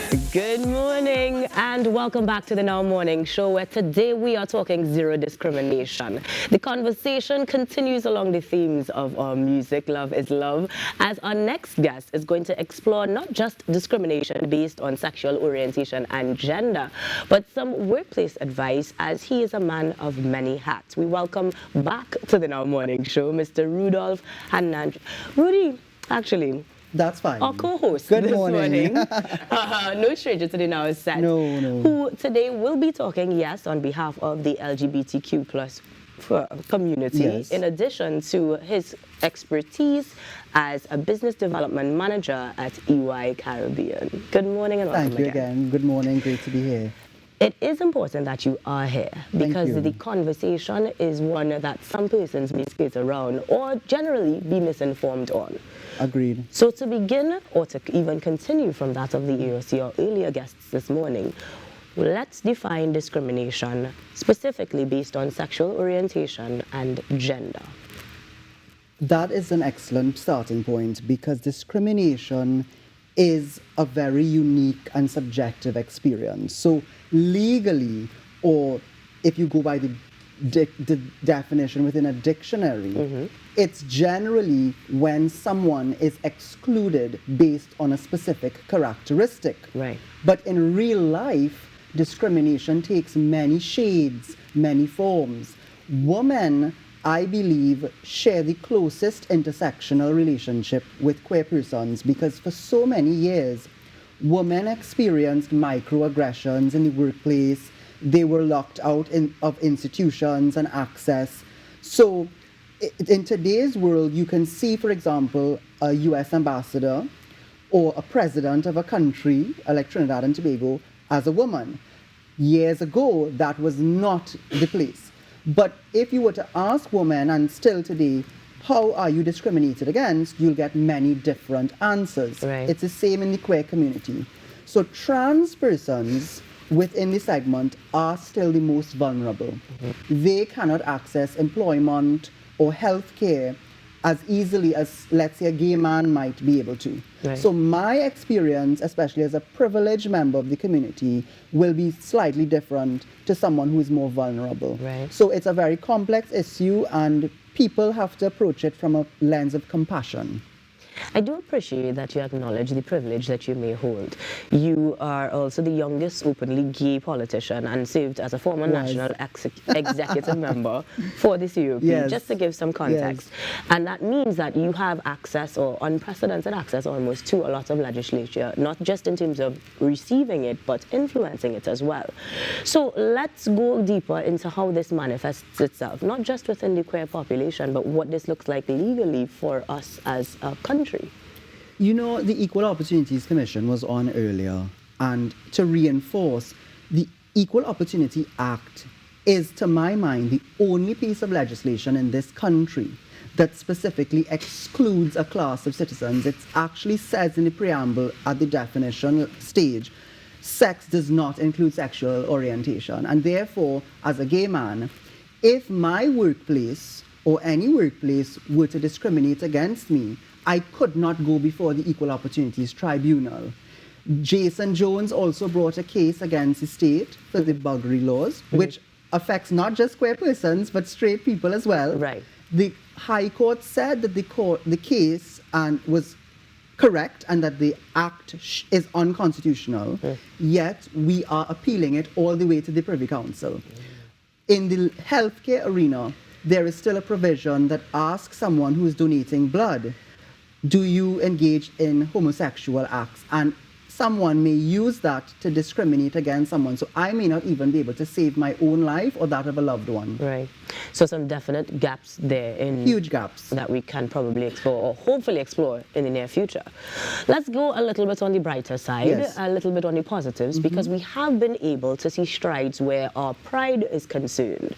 Good morning and welcome back to the Now Morning Show, where today we are talking zero discrimination. The conversation continues along the themes of our music, Love is Love, as our next guest is going to explore not just discrimination based on sexual orientation and gender, but some workplace advice, as he is a man of many hats. We welcome back to the Now Morning Show Mr. Rudolph Hanamji. Rudy, actually, that's fine. our co-host Good this morning, morning. no stranger to the Now set, No. who today will be talking, yes, on behalf of the LGBTQ plus community, Yes. in addition to his expertise as a business development manager at EY Caribbean. Good morning and welcome Thank you again. Good morning. Great to be here. It is important that you are here because you. the conversation is one that some persons may skate around or generally be misinformed on. Agreed. So to begin, or to even continue from that of the AOC or earlier guests this morning, let's define discrimination specifically based on sexual orientation and gender. That is an excellent starting point because discrimination is a very unique and subjective experience. So legally, or if you go by the definition within a dictionary, it's generally when someone is excluded based on a specific characteristic. Right. But in real life, discrimination takes many shades, many forms. Women, I believe, share the closest intersectional relationship with queer persons because for so many years, women experienced microaggressions in the workplace. They were locked out of institutions and access. So in today's world, you can see, for example, a US ambassador or a president of a country, like Trinidad and Tobago, as a woman. Years ago, that was not the place. But if you were to ask women, and still today, how are you discriminated against, you'll get many different answers. Right. It's the same in the queer community. So trans persons within the segment are still the most vulnerable. They cannot access employment or health care as easily as, let's say, a gay man might be able to. Right. So my experience, especially as a privileged member of the community, will be slightly different to someone who is more vulnerable. Right. So it's a very complex issue and people have to approach it from a lens of compassion. I do appreciate that you acknowledge the privilege that you may hold. You are also the youngest openly gay politician and served as a former national executive member for the COP, Yes. just to give some context. Yes. And that means that you have access, or unprecedented access almost, to a lot of legislature, not just in terms of receiving it, but influencing it as well. So let's go deeper into how this manifests itself, not just within the queer population, but what this looks like legally for us as a country. You know, the Equal Opportunities Commission was on earlier, and to reinforce, the Equal Opportunity Act is, to my mind, the only piece of legislation in this country that specifically excludes a class of citizens. It actually says in the preamble at the definition stage, sex does not include sexual orientation. And therefore, as a gay man, if my workplace or any workplace were to discriminate against me, I could not go before the Equal Opportunities Tribunal. Jason Jones also brought a case against the state for the buggery laws, which affects not just queer persons, but straight people as well. Right. The High Court said that the case was correct and that the act is unconstitutional, yet we are appealing it all the way to the Privy Council. In the healthcare arena, there is still a provision that asks someone who is donating blood, do you engage in homosexual acts? And someone may use that to discriminate against someone. So I may not even be able to save my own life or that of a loved one. Right. So some definite gaps there in huge gaps that we can probably explore, or hopefully explore, in the near future. Let's go a little bit on the brighter side, yes. a little bit on the positives, because we have been able to see strides where our pride is concerned.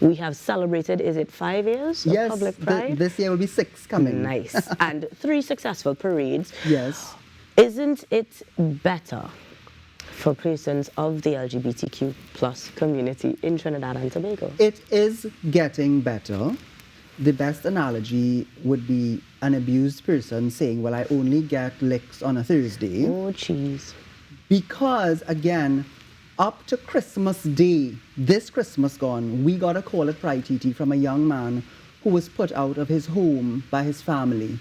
We have celebrated, is it 5 years of yes, public pride? This year will be 6 coming. Nice. And 3 successful parades. Yes. Isn't it better for persons of the LGBTQ plus community in Trinidad and Tobago? It is getting better. The best analogy would be an abused person saying, well, I only get licks on a Thursday. Oh, jeez. Because, again, up to Christmas Day, this Christmas gone, we got a call at PrideTT from a young man who was put out of his home by his family.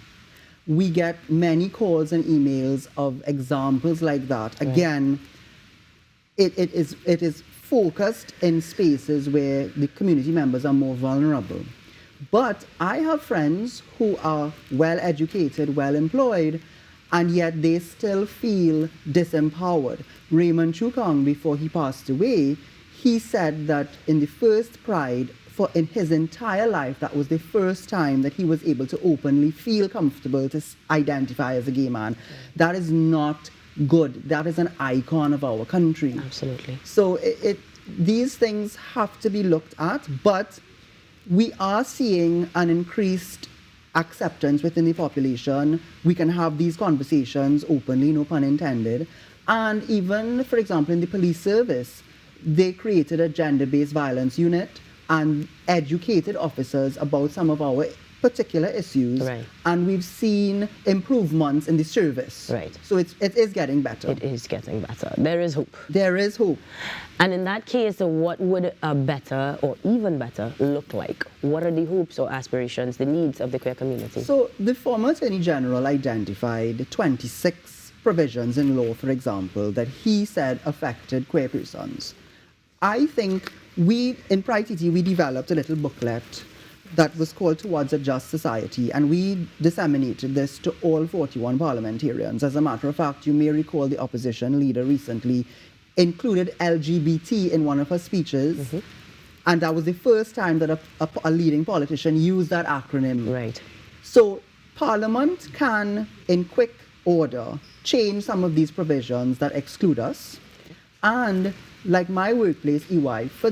We get many calls and emails of examples like that. Right. Again, it is focused in spaces where the community members are more vulnerable. But I have friends who are well educated, well employed, and yet they still feel disempowered. Raymond Chukong, before he passed away, he said that in the first Pride, in his entire life, that was the first time that he was able to openly feel comfortable to identify as a gay man. That is not good. That is an icon of our country. Absolutely. So these things have to be looked at, but we are seeing an increased acceptance within the population. We can have these conversations openly, no pun intended. And even, for example, in the police service, they created a gender-based violence unit and educated officers about some of our particular issues. Right. And we've seen improvements in the service. Right. So it is getting better. It is getting better. There is hope. There is hope. And in that case, what would a better or even better look like? What are the hopes or aspirations, the needs of the queer community? So the former Attorney General identified 26 provisions in law, for example, that he said affected queer persons. I think in PrideTT, we developed a little booklet that was called Towards a Just Society, and we disseminated this to all 41 parliamentarians. As a matter of fact, you may recall the opposition leader recently included LGBT in one of her speeches, mm-hmm. and that was the first time that a leading politician used that acronym. Right. So Parliament can, in quick order, change some of these provisions that exclude us, and like my workplace, EY, for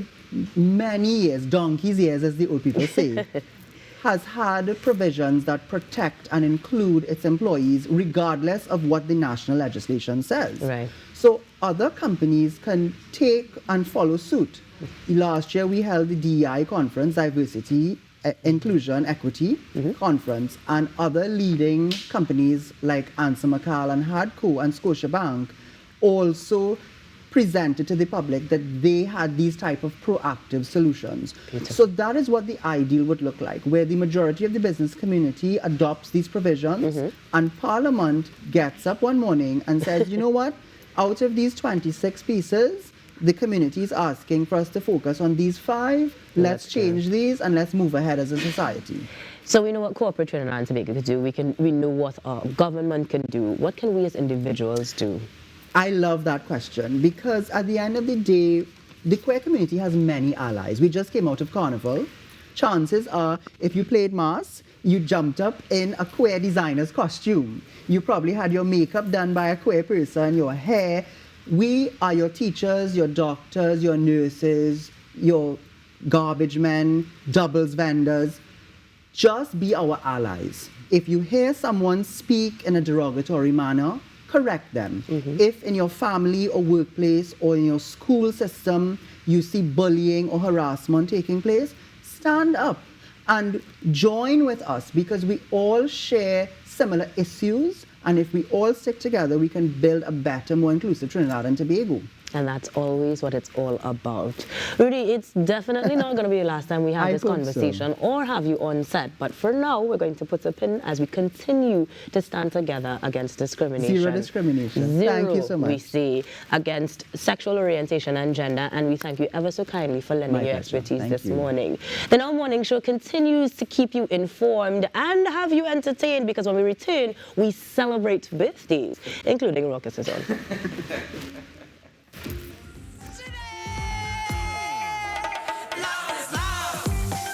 many years, donkey's years as the old people say, has had provisions that protect and include its employees regardless of what the national legislation says. Right. So other companies can take and follow suit. Last year we held the DEI conference, Diversity, Inclusion, Equity mm-hmm. conference, and other leading companies like Answer McCall and Hadco and Scotiabank also presented to the public that they had these type of proactive solutions. Beautiful. So that is what the ideal would look like, where the majority of the business community adopts these provisions mm-hmm. and Parliament gets up one morning and says, you know what, out of these 26 pieces, the community is asking for us to focus on these 5, let's change these and let's move ahead as a society. So we know what corporate Trinidad and Tobago can do, we know what our government can do. What can we as individuals do? I love that question because at the end of the day, the queer community has many allies. We just came out of Carnival. Chances are, if you played Mass, you jumped up in a queer designer's costume. You probably had your makeup done by a queer person, your hair. We are your teachers, your doctors, your nurses, your garbage men, doubles vendors. Just be our allies. If you hear someone speak in a derogatory manner, correct them. Mm-hmm. If in your family or workplace or in your school system you see bullying or harassment taking place, stand up and join with us because we all share similar issues, and if we all stick together, we can build a better, more inclusive Trinidad and Tobago. And that's always what it's all about. Rudy, it's definitely not going to be the last time we have this conversation or have you on set. But for now, we're going to put a pin as we continue to stand together against discrimination. Zero discrimination. Zero, thank you so much. We say, against sexual orientation and gender. And we thank you ever so kindly for lending your expertise this morning. The Now Morning Show continues to keep you informed and have you entertained, because when we return, we celebrate birthdays, including Rocket's own.